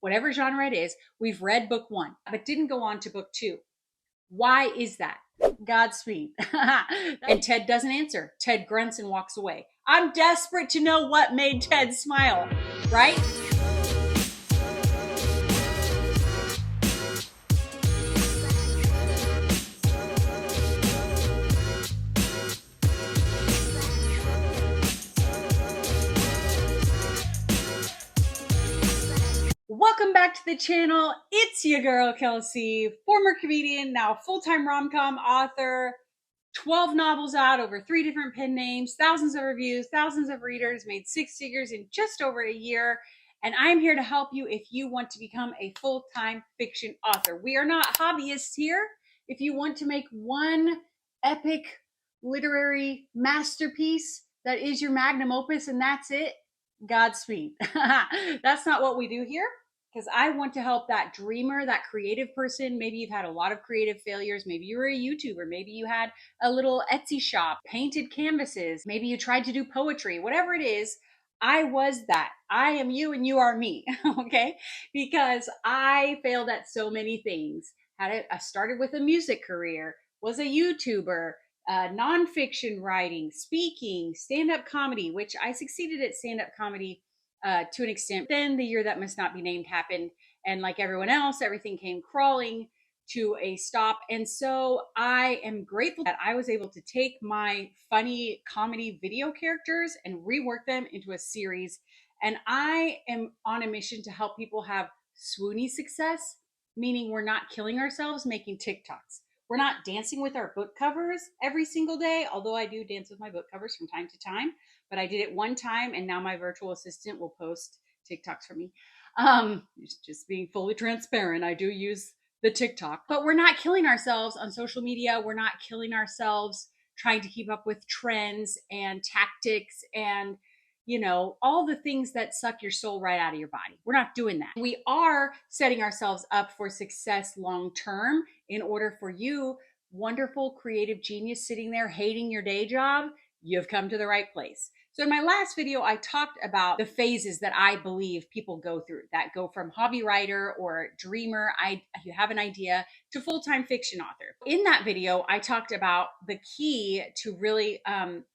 whatever genre it is, we've read book one, but didn't go on to book two. Why is that? Godspeed. And Ted doesn't answer. Ted grunts and walks away. I'm desperate to know what made Ted smile, right? Welcome back to the channel. It's your girl, Kelsey, former comedian, now full-time rom-com author, 12 novels out, over 3 different pen names, thousands of reviews, thousands of readers, made 6 figures in just over a year. And I'm here to help you if you want to become a full-time fiction author. We are not hobbyists here. If you want to make one epic literary masterpiece that is your magnum opus and that's it, Godspeed. That's not what we do here, because I want to help that dreamer, that creative person. Maybe you've had a lot of creative failures. Maybe you were a YouTuber. Maybe you had a little Etsy shop, painted canvases. Maybe you tried to do poetry, whatever it is. I was that. I am you and you are me, okay? Because I failed at so many things. I started with a music career, was a YouTuber, nonfiction writing, speaking, stand-up comedy, which I succeeded at stand-up comedy to an extent. Then the year that must not be named happened, and like everyone else, everything came crawling to a stop. And so I am grateful that I was able to take my funny comedy video characters and rework them into a series. And I am on a mission to help people have swoony success, meaning we're not killing ourselves making TikToks. We're not dancing with our book covers every single day, although I do dance with my book covers from time to time. But I did it one time, and now my virtual assistant will post TikToks for me. Just being fully transparent, I do use the TikTok. But we're not killing ourselves on social media. We're not killing ourselves trying to keep up with trends and tactics and, you know, all the things that suck your soul right out of your body. We're not doing that. We are setting ourselves up for success long term. In order for you, wonderful creative genius sitting there hating your day job, you've come to the right place. So in my last video, I talked about the phases that I believe people go through that go from hobby writer or dreamer, you have an idea, to full-time fiction author. In that video, I talked about the key to really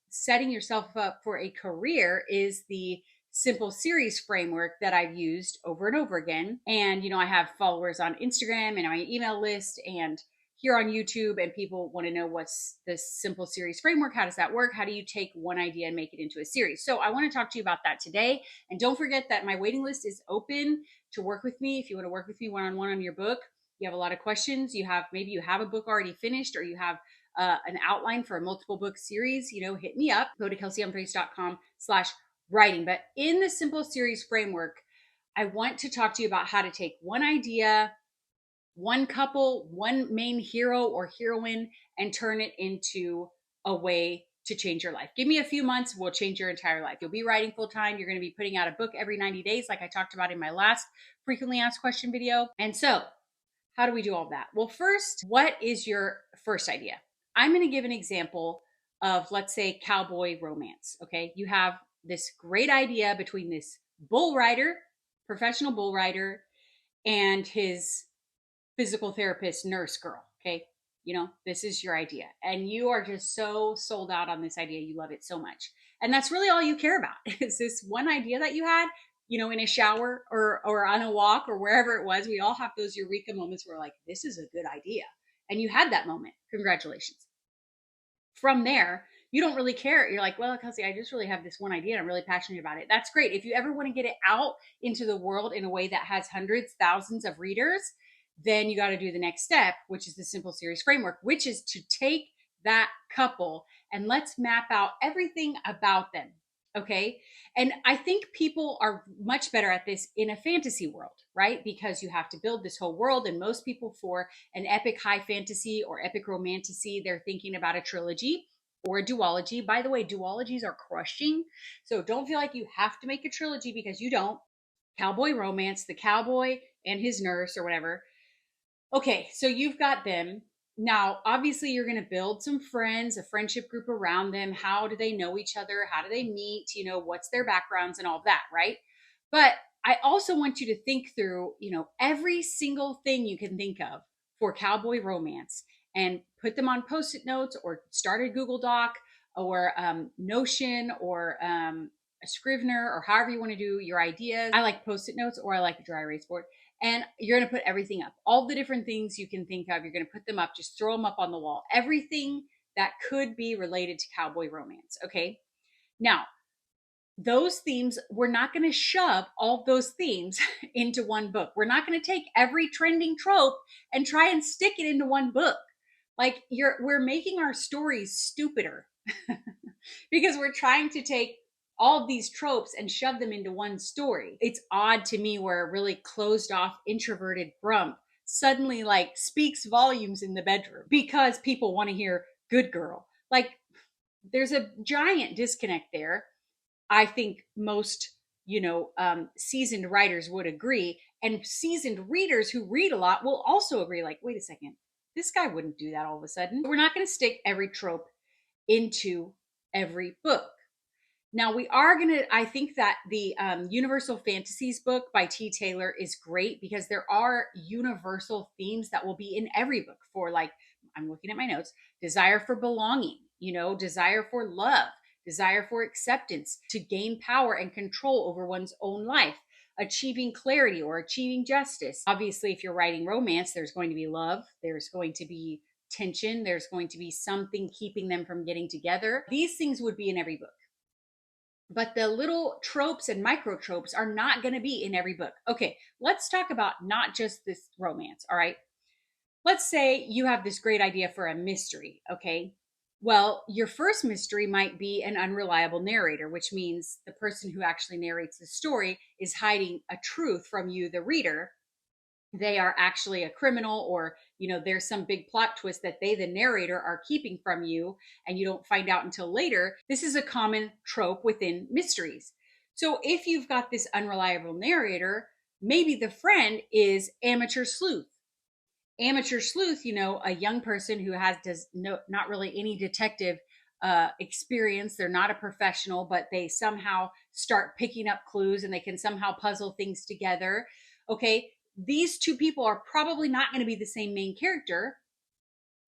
setting yourself up for a career is the simple series framework that I've used over and over again. And, you know, I have followers on Instagram and my email list and here on YouTube, and people want to know what's this simple series framework. How does that work? How do you take one idea and make it into a series? So I want to talk to you about that today. And don't forget that my waiting list is open to work with me. If you want to work with me one-on-one on your book, you have a lot of questions. Maybe you have a book already finished, or you have an outline for a multiple book series, you know, hit me up. Go to kelseyhumphreys.com/writing. But in the simple series framework, I want to talk to you about how to take one idea, one couple, one main hero or heroine, and turn it into a way to change your life. Give me a few months, we'll change your entire life. You'll be writing full time. You're going to be putting out a book every 90 days, like I talked about in my last frequently asked question video. And so, how do we do all that? Well, first, what is your first idea? I'm going to give an example of, let's say, cowboy romance. Okay, you have this great idea between this bull rider, professional bull rider, and his physical therapist nurse girl. Okay, you know, this is your idea, and you are just so sold out on this idea. You love it so much, and that's really all you care about is this one idea that you had, you know, in a shower or on a walk or wherever it was. We all have those eureka moments where we're like, this is a good idea, and you had that moment. Congratulations. From there, you don't really care. You're like, well, Kelsey, I just really have this one idea and I'm really passionate about it. That's great. If you ever want to get it out into the world in a way that has hundreds, thousands of readers, then you got to do the next step, which is the simple series framework, which is to take that couple and let's map out everything about them. Okay. And I think people are much better at this in a fantasy world, right? Because you have to build this whole world. And most people, for an epic high fantasy or epic romantasy, they're thinking about a trilogy or a duology. By the way, duologies are crushing. So don't feel like you have to make a trilogy, because you don't. Cowboy romance, the cowboy and his nurse or whatever. Okay, so you've got them. Now, obviously, you're going to build some friends, a friendship group around them. How do they know each other? How do they meet? You know, what's their backgrounds and all that, right? But I also want you to think through, every single thing you can think of for cowboy romance and put them on post-it notes or start a Google Doc or Notion or a Scrivener or however you want to do your ideas. I like post-it notes or I like a dry erase board. And you're going to put everything up. All the different things you can think of, you're going to put them up. Just throw them up on the wall. Everything that could be related to cowboy romance. Okay. Now, those themes, we're not going to shove all those themes into one book. We're not going to take every trending trope and try and stick it into one book. Like we're making our stories stupider because we're trying to take all of these tropes and shove them into one story. It's odd to me where a really closed off, introverted grump suddenly like speaks volumes in the bedroom because people want to hear good girl. Like there's a giant disconnect there. I think most, seasoned writers would agree. And seasoned readers who read a lot will also agree, like, wait a second, this guy wouldn't do that all of a sudden. We're not going to stick every trope into every book. Now we are going to, I think that the Universal Fantasies book by T. Taylor is great because there are universal themes that will be in every book for, like, I'm looking at my notes, desire for belonging, desire for love, desire for acceptance, to gain power and control over one's own life, achieving clarity or achieving justice. Obviously, if you're writing romance, there's going to be love, there's going to be tension, there's going to be something keeping them from getting together. These things would be in every book. But the little tropes and micro tropes are not going to be in every book. Okay, let's talk about not just this romance, all right? Let's say you have this great idea for a mystery, okay? Well, your first mystery might be an unreliable narrator, which means the person who actually narrates the story is hiding a truth from you, the reader. They are actually a criminal, or there's some big plot twist that they, the narrator, are keeping from you and you don't find out until later. This is a common trope within mysteries. So if you've got this unreliable narrator, maybe the friend is amateur sleuth. Amateur sleuth, a young person who does not really any detective experience. They're not a professional, but they somehow start picking up clues and they can somehow puzzle things together. Okay, these two people are probably not going to be the same main character,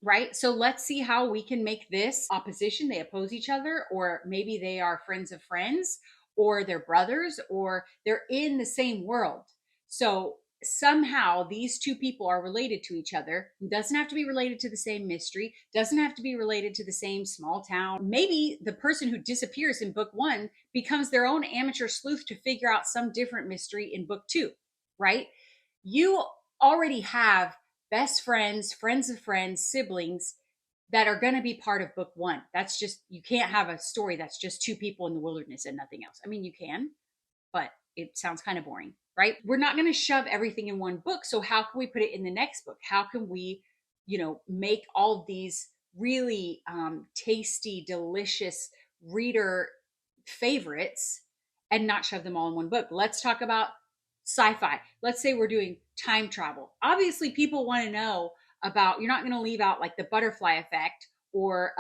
right? So let's see how we can make this opposition. They oppose each other, or maybe they are friends of friends, or they're brothers, or they're in the same world. So somehow these two people are related to each other. It doesn't have to be related to the same mystery, doesn't have to be related to the same small town. Maybe the person who disappears in book 1 becomes their own amateur sleuth to figure out some different mystery in book 2, right? You already have best friends, friends of friends, siblings that are going to be part of book 1. That's just, you can't have a story that's just two people in the wilderness and nothing else. I mean, you can, but it sounds kind of boring, right? We're not going to shove everything in one book. So how can we put it in the next book? How can we, make all these really tasty, delicious reader favorites and not shove them all in one book? Let's talk about sci-fi. Let's say we're doing time travel. Obviously, people want to know about, you're not going to leave out like the butterfly effect or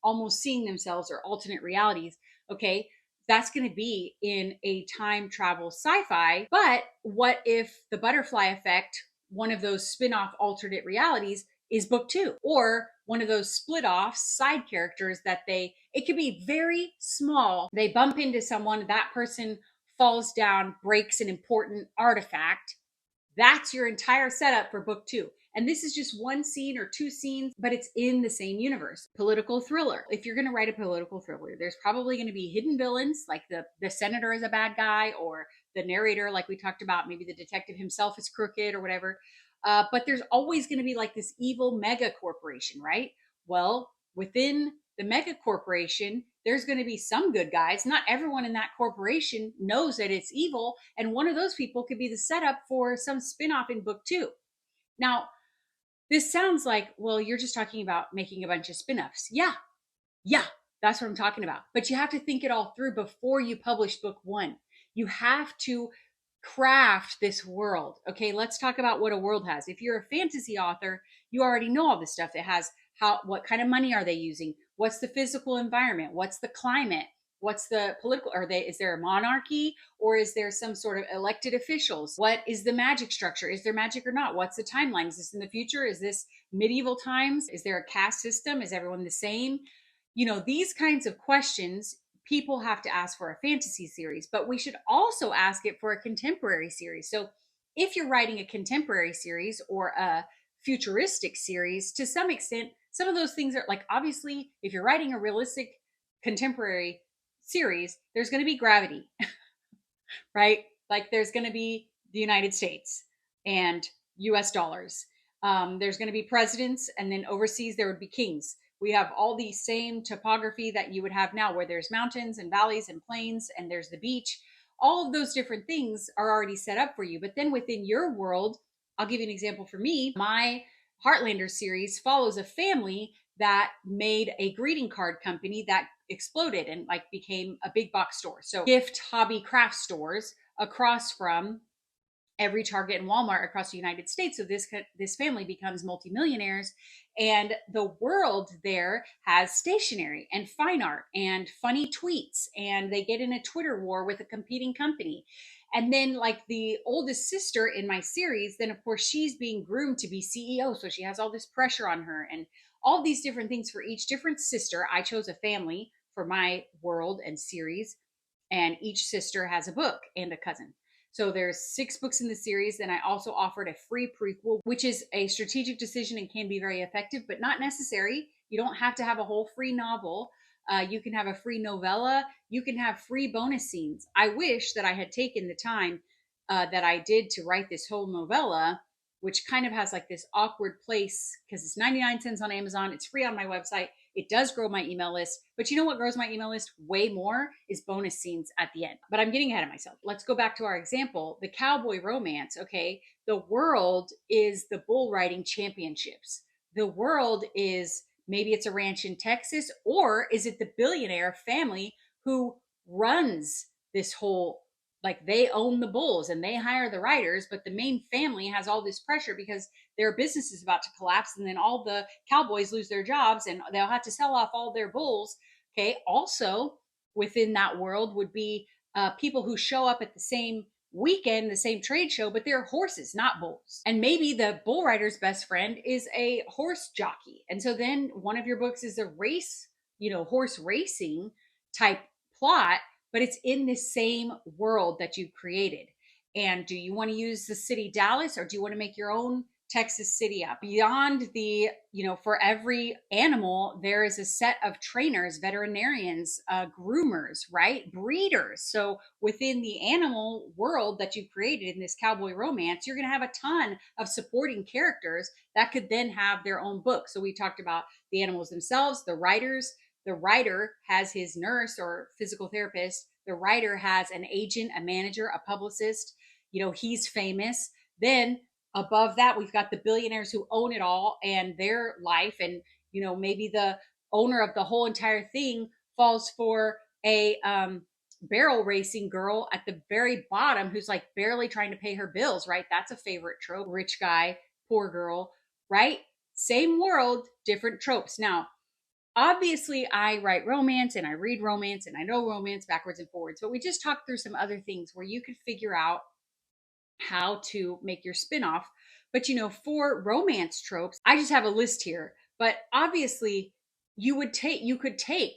almost seeing themselves or alternate realities. Okay, that's going to be in a time travel sci-fi. But what if the butterfly effect, one of those spin-off alternate realities, is book 2, or one of those split off side characters that it could be very small. They bump into someone, that person falls down, breaks an important artifact. That's your entire setup for book 2. And this is just one scene or 2 scenes, but it's in the same universe. Political thriller. If you're going to write a political thriller, there's probably going to be hidden villains, like the senator is a bad guy, or the narrator, like we talked about, maybe the detective himself is crooked or whatever. But there's always going to be like this evil mega corporation, right? Well, within the mega corporation, there's going to be some good guys. Not everyone in that corporation knows that it's evil. And one of those people could be the setup for some spinoff in book 2. Now, this sounds like, well, you're just talking about making a bunch of spinoffs. Yeah, that's what I'm talking about. But you have to think it all through before you publish book 1. You have to craft this world. Okay, let's talk about what a world has. If you're a fantasy author, you already know all this stuff. It has what kind of money are they using? What's the physical environment? What's the climate? What's the political, is there a monarchy, or is there some sort of elected officials? What is the magic structure? Is there magic or not? What's the timeline? Is this in the future? Is this medieval times? Is there a caste system? Is everyone the same? These kinds of questions people have to ask for a fantasy series, but we should also ask it for a contemporary series. So if you're writing a contemporary series or a futuristic series, to some extent, some of those things are like, obviously, if you're writing a realistic contemporary series, there's going to be gravity, right? Like there's going to be the United States and US dollars. There's going to be presidents, and then overseas there would be kings. We have all the same topography that you would have now, where there's mountains and valleys and plains, and there's the beach. All of those different things are already set up for you. But then within your world, I'll give you an example for me. My Heartlander series follows a family that made a greeting card company that exploded and like became a big box store. So gift, hobby, craft stores across from every Target and Walmart across the United States. So this family becomes multimillionaires, and the world there has stationery and fine art and funny tweets, and they get in a Twitter war with a competing company. And then like the oldest sister in my series, then of course she's being groomed to be CEO, so she has all this pressure on her and all these different things for each different sister. I chose a family for my world and series, and each sister has a book and a cousin. So there's 6 books in the series. Then I also offered a free prequel, which is a strategic decision and can be very effective, but not necessary. You don't have to have a whole free novel. You can have a free novella. You can have free bonus scenes. I wish that I had taken the time that I did to write this whole novella, which kind of has like this awkward place because it's 99 cents on Amazon. It's free on my website. It does grow my email list. But you know what grows my email list way more is bonus scenes at the end. But I'm getting ahead of myself. Let's go back to our example, the cowboy romance. Okay. The world is the bull riding championships. The world is, maybe it's a ranch in Texas, or is it the billionaire family who runs this whole, like they own the bulls and they hire the riders, but the main family has all this pressure because their business is about to collapse, and then all the cowboys lose their jobs and they'll have to sell off all their bulls. Okay. Also within that world would be people who show up at the same weekend, the same trade show, but they're horses, not bulls. And maybe the bull rider's best friend is a horse jockey. And so then one of your books is a race, horse racing type plot, but it's in this same world that you've created. And do you want to use the city Dallas, or do you want to make your own Texas city up? Beyond the, for every animal, there is a set of trainers, veterinarians, groomers, right? Breeders. So within the animal world that you've created in this cowboy romance, you're going to have a ton of supporting characters that could then have their own book. So we talked about the animals themselves, the writers. The writer has his nurse or physical therapist. The writer has an agent, a manager, a publicist. He's famous. Then above that, we've got the billionaires who own it all and their life. And, maybe the owner of the whole entire thing falls for a barrel racing girl at the very bottom who's like barely trying to pay her bills, right? That's a favorite trope. Rich guy, poor girl, right? Same world, different tropes. Now, obviously, I write romance and I read romance and I know romance backwards and forwards, but we just talked through some other things where you could figure out how to make your spinoff. But for romance tropes, I just have a list here. But obviously, you could take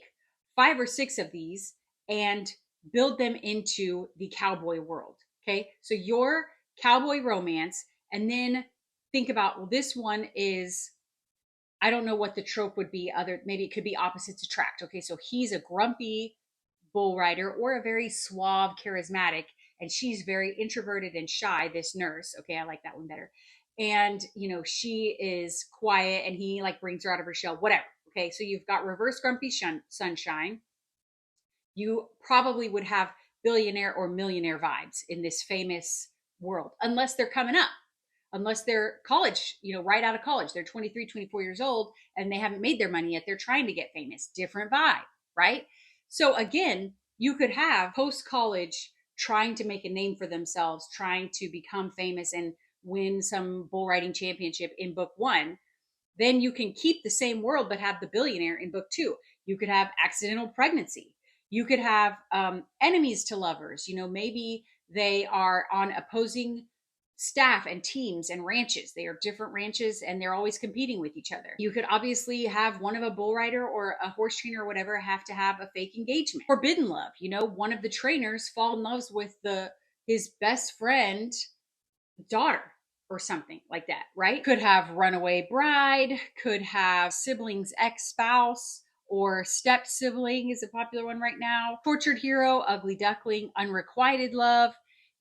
5 or 6 of these and build them into the cowboy world. Okay, so your cowboy romance, and then think about, well, this one is, I don't know what the trope would be. Maybe it could be opposites attract. Okay, so he's a grumpy bull rider or a very suave, charismatic, and she's very introverted and shy, this nurse. Okay, I like that one better. And she is quiet and he like brings her out of her shell, whatever. Okay, so you've got reverse grumpy sunshine. You probably would have billionaire or millionaire vibes in this famous world, unless they're coming up, unless they're college, right out of college. They're 23, 24 years old and they haven't made their money yet. They're trying to get famous. Different vibe, right? So again, you could have post-college trying to make a name for themselves, trying to become famous and win some bull riding championship in book 1. Then you can keep the same world, but have the billionaire in book 2. You could have accidental pregnancy. You could have enemies to lovers. You know, maybe they are on opposing staff and teams and ranches. They are different ranches and they're always competing with each other. You could obviously have one of a bull rider or a horse trainer or whatever have to have a fake engagement. Forbidden love, you know, one of the trainers fall in love with the his best friend daughter or something like that, right? Could have runaway bride, could have siblings ex-spouse, or step sibling is a popular one right now. Tortured hero, ugly duckling, unrequited love.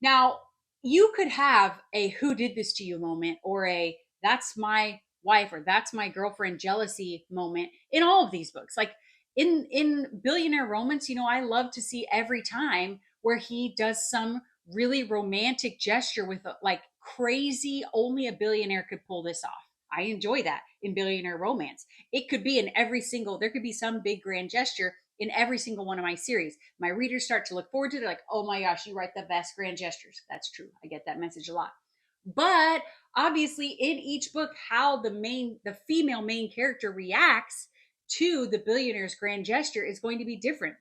Now, you could have a who did this to you moment or a that's my wife or that's my girlfriend jealousy moment in all of these books. Like in Billionaire Romance, you know, I love to see every time where he does some really romantic gesture with like crazy, only a billionaire could pull this off. I enjoy that in Billionaire Romance. It could be in every single, there could be some big grand gesture in every single one of my series. My readers start to look forward to it. They're like, oh my gosh, you write the best grand gestures. That's true. I get that message a lot. But obviously, in each book, how the female main character reacts to the billionaire's grand gesture is going to be different.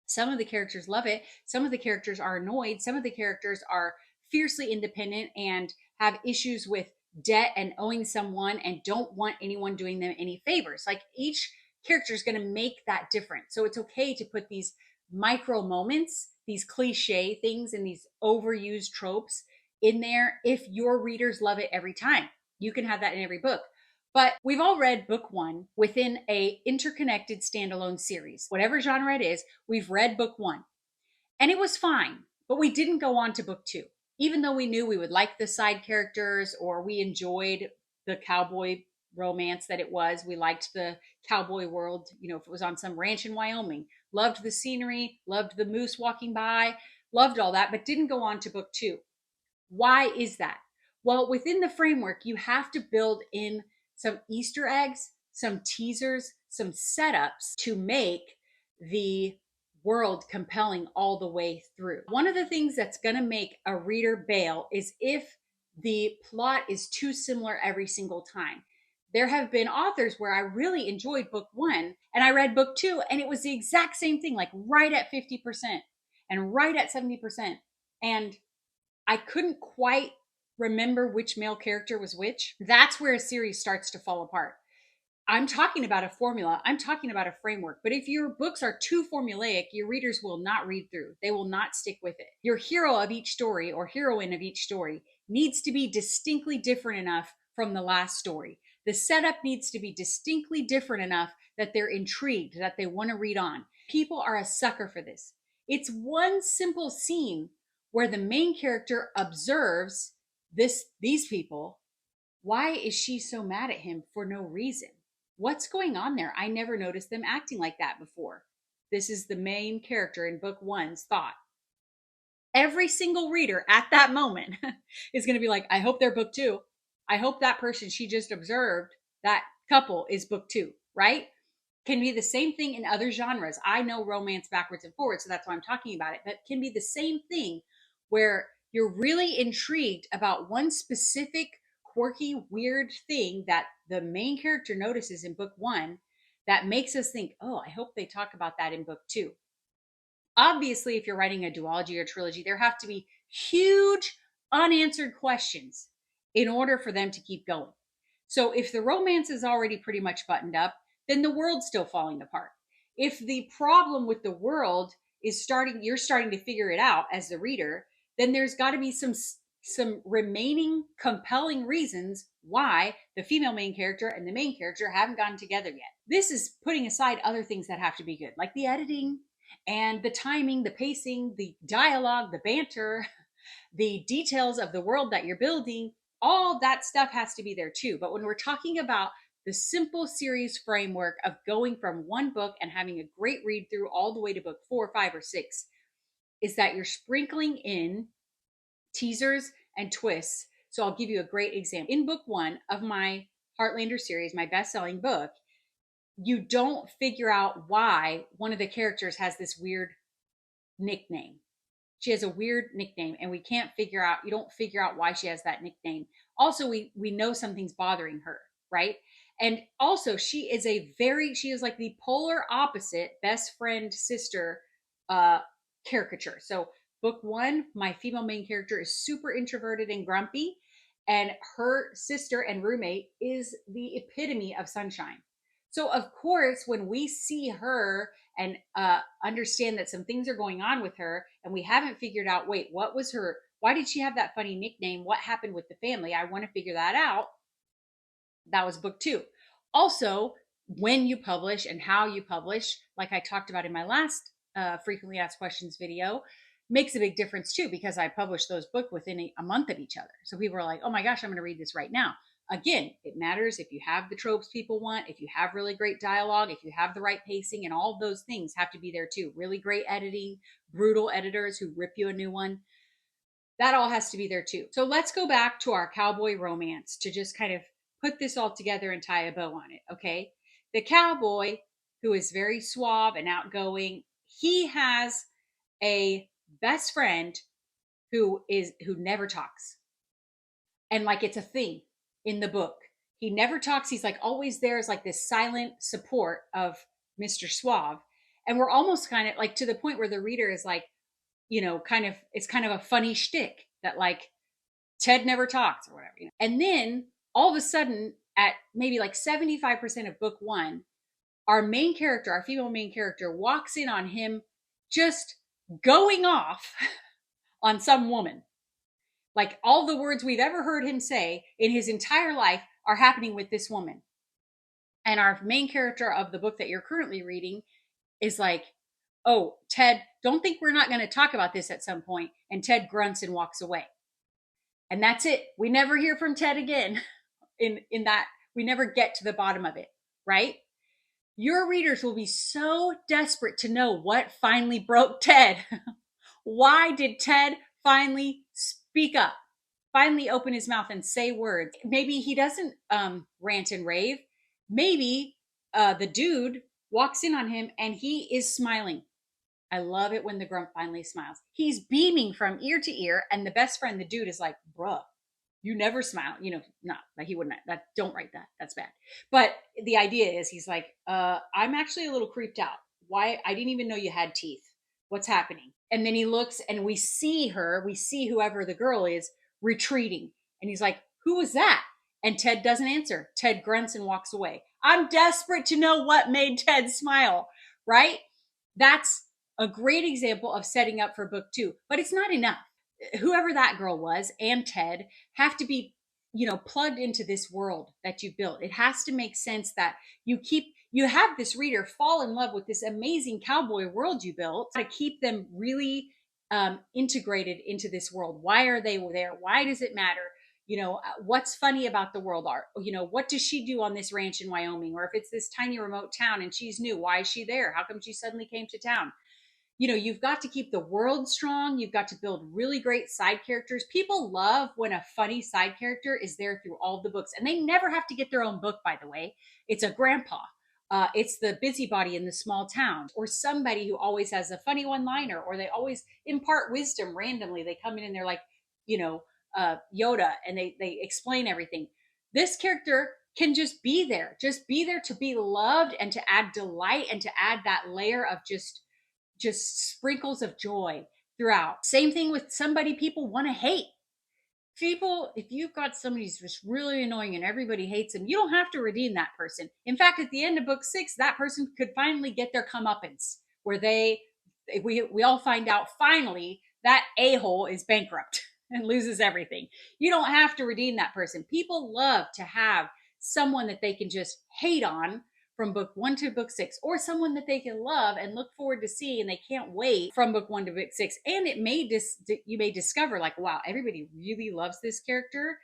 Some of the characters love it. Some of the characters are annoyed. Some of the characters are fiercely independent and have issues with debt and owing someone and don't want anyone doing them any favors. Like each character is going to make that different. So it's okay to put these micro moments, these cliche things, and these overused tropes in there if your readers love it every time. You can have that in every book. But we've all read book one within a interconnected standalone series. Whatever genre it is, we've read book one. And it was fine, but we didn't go on to book two. Even though we knew we would like the side characters or we enjoyed the cowboy romance that it was. We liked the cowboy world, you know, if it was on some ranch in Wyoming. Loved the scenery, loved the moose walking by, loved all that, but didn't go on to book two. Why is that? Well, within the framework, you have to build in some Easter eggs, some teasers, some setups to make the world compelling all the way through. One of the things that's going to make a reader bail is if the plot is too similar every single time. There have been authors where I really enjoyed book one and I read book two and it was the exact same thing, like right at 50% and right at 70%. And I couldn't quite remember which male character was which. That's where a series starts to fall apart. I'm talking about a formula. I'm talking about a framework. But if your books are too formulaic, your readers will not read through. They will not stick with it. Your hero of each story or heroine of each story needs to be distinctly different enough from the last story. The setup needs to be distinctly different enough that they're intrigued, that they want to read on. People are a sucker for this. It's one simple scene where the main character observes these people. Why is she so mad at him for no reason? What's going on there? I never noticed them acting like that before. This is the main character in book one's thought. Every single reader at that moment is going to be like, I hope they're book two. I hope that person she just observed, that couple, is book two, right? Can be the same thing in other genres. I know romance backwards and forwards, so that's why I'm talking about it, but can be the same thing where you're really intrigued about one specific quirky, weird thing that the main character notices in book one that makes us think, oh, I hope they talk about that in book two. Obviously, if you're writing a duology or trilogy, there have to be huge unanswered questions in order for them to keep going. So if the romance is already pretty much buttoned up, then the world's still falling apart. If the problem with the world is you're starting to figure it out as the reader, then there's got to be some remaining compelling reasons why the female main character and the main character haven't gotten together yet. This is putting aside other things that have to be good, like the editing and the timing, the pacing, the dialogue, the banter, the details of the world that you're building. All that stuff has to be there too. But when we're talking about the simple series framework of going from one book and having a great read through all the way to book 4, 5, or 6, is that you're sprinkling in teasers and twists. So I'll give you a great example. In book one of my Heartlander series, my best-selling book, you don't figure out why one of the characters has this weird nickname. She has a weird nickname and you don't figure out why she has that nickname. Also, we know something's bothering her, right? And also she is like the polar opposite best friend sister uh caricature. So book one, my female main character is super introverted and grumpy, and her sister and roommate is the epitome of sunshine. So of course, when we see her and understand that some things are going on with her, and we haven't figured out, wait, what was her? Why did she have that funny nickname? What happened with the family? I want to figure that out. That was book two. Also, when you publish and how you publish, like I talked about in my last frequently asked questions video, makes a big difference too, because I published those books within a month of each other. So people are like, oh my gosh, I'm going to read this right now. Again, it matters if you have the tropes people want, if you have really great dialogue, if you have the right pacing, and all of those things have to be there too. Really great editing, brutal editors who rip you a new one. That all has to be there too. So let's go back to our cowboy romance to just kind of put this all together and tie a bow on it. Okay. The cowboy, who is very suave and outgoing, he has a best friend who never talks. And like it's a thing in the book. He never talks. He's like always there as like this silent support of Mr. Suave. And we're almost kind of like to the point where the reader is like, kind of, it's kind of a funny shtick that like Ted never talks or whatever. And then all of a sudden, at maybe like 75% of book one, our main character, our female main character, walks in on him just going off on some woman. Like all the words we've ever heard him say in his entire life are happening with this woman. And our main character of the book that you're currently reading is like, oh, Ted, don't think we're not going to talk about this at some point. And Ted grunts and walks away. And that's it. We never hear from Ted again in that. We never get to the bottom of it, right? Your readers will be so desperate to know what finally broke Ted. Why did Ted finally speak up, finally open his mouth and say words? Maybe he doesn't rant and rave. Maybe the dude walks in on him and he is smiling. I love it when the grump finally smiles. He's beaming from ear to ear, and the best friend, the dude, is like, bruh, you never smile. Not like he wouldn't. Don't write that. That's bad. But the idea is he's like, I'm actually a little creeped out. Why? I didn't even know you had teeth. What's happening? And then he looks and we see whoever the girl is retreating. And he's like, who was that? And Ted doesn't answer. Ted grunts and walks away. I'm desperate to know what made Ted smile, right? That's a great example of setting up for book two, but it's not enough. Whoever that girl was and Ted have to be, plugged into this world that you built. It has to make sense that you have this reader fall in love with this amazing cowboy world you built, to keep them really integrated into this world. Why are they there? Why does it matter? What's funny about the world art? What does she do on this ranch in Wyoming? Or if it's this tiny remote town and she's new, why is she there? How come she suddenly came to town? You've got to keep the world strong. You've got to build really great side characters. People love when a funny side character is there through all the books, and they never have to get their own book, by the way. It's a grandpa. It's the busybody in the small town, or somebody who always has a funny one-liner, or they always impart wisdom randomly. They come in and they're like, Yoda, and they explain everything. This character can just be there to be loved and to add delight and to add that layer of just sprinkles of joy throughout. Same thing with somebody people want to hate. If you've got somebody who's just really annoying and everybody hates them, you don't have to redeem that person. In fact, at the end of book 6, that person could finally get their comeuppance, where we all find out finally that a-hole is bankrupt and loses everything. You don't have to redeem that person. People love to have someone that they can just hate on from book 1 to book 6, or someone that they can love and look forward to see, and they can't wait from book 1 to book 6. And you may discover like, wow, everybody really loves this character.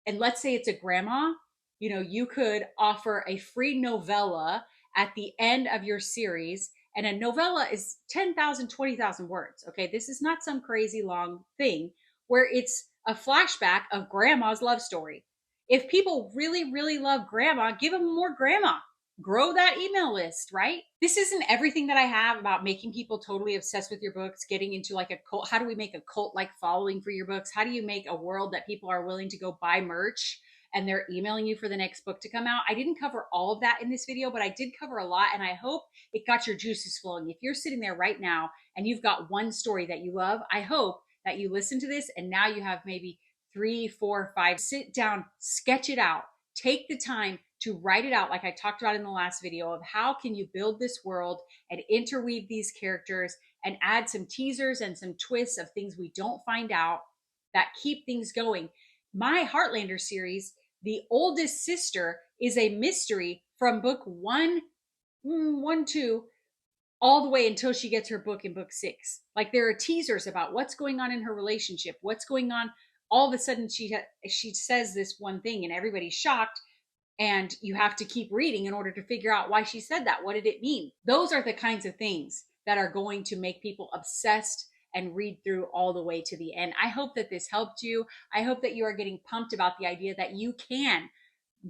And let's say it's a grandma, you could offer a free novella at the end of your series. And a novella is 10,000, 20,000 words. Okay. This is not some crazy long thing where it's a flashback of grandma's love story. If people really, really love grandma, give them more grandma. Grow that email list, right? This isn't everything that I have about making people totally obsessed with your books, getting into like a cult. How do we make a cult-like following for your books? How do you make a world that people are willing to go buy merch and they're emailing you for the next book to come out. I didn't cover all of that in this video, but I did cover a lot, and I hope it got your juices flowing. If you're sitting there right now and you've got one story that you love, I hope that you listen to this and now you have maybe 3, 4, 5. Sit down, sketch it out, take the time to write it out, like I talked about in the last video, of how can you build this world and interweave these characters and add some teasers and some twists of things we don't find out that keep things going. My Heartlander series, the oldest sister is a mystery from book 1, 2, all the way until she gets her book in book 6. Like, there are teasers about what's going on in her relationship, what's going on. All of a sudden she says this one thing and everybody's shocked, and you have to keep reading in order to figure out why she said that. What did it mean? Those are the kinds of things that are going to make people obsessed and read through all the way to the end. I hope that this helped you. I hope that you are getting pumped about the idea that you can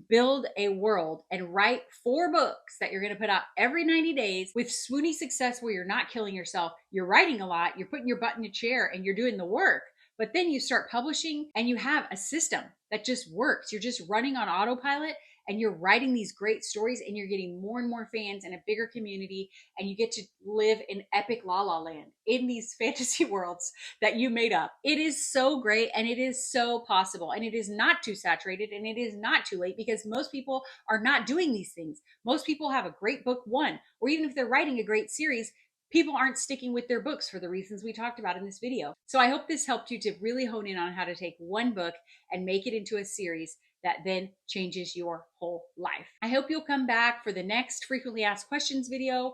build a world and write 4 books that you're going to put out every 90 days with Swoony success, where you're not killing yourself. You're writing a lot, you're putting your butt in a chair, and you're doing the work. But then you start publishing and you have a system that just works. You're just running on autopilot and you're writing these great stories and you're getting more and more fans and a bigger community, and you get to live in epic la la land in these fantasy worlds that you made up. It is so great and it is so possible, and it is not too saturated and it is not too late, because most people are not doing these things. Most people have a great book 1, or even if they're writing a great series, people aren't sticking with their books for the reasons we talked about in this video. So I hope this helped you to really hone in on how to take one book and make it into a series that then changes your whole life. I hope you'll come back for the next frequently asked questions video.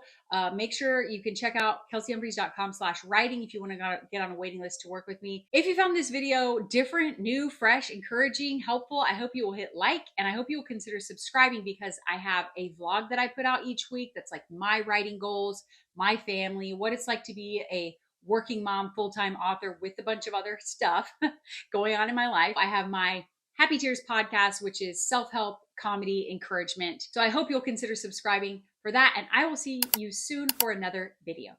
Make sure you can check out kelseyhumphreys.com/writing if you want to get on a waiting list to work with me. If you found this video different, new, fresh, encouraging, helpful, I hope you will hit like, and I hope you will consider subscribing, because I have a vlog that I put out each week that's like my writing goals, my family, what it's like to be a working mom, full-time author with a bunch of other stuff going on in my life. I have my Happy Tears podcast, which is self-help, comedy, encouragement. So I hope you'll consider subscribing for that, and I will see you soon for another video.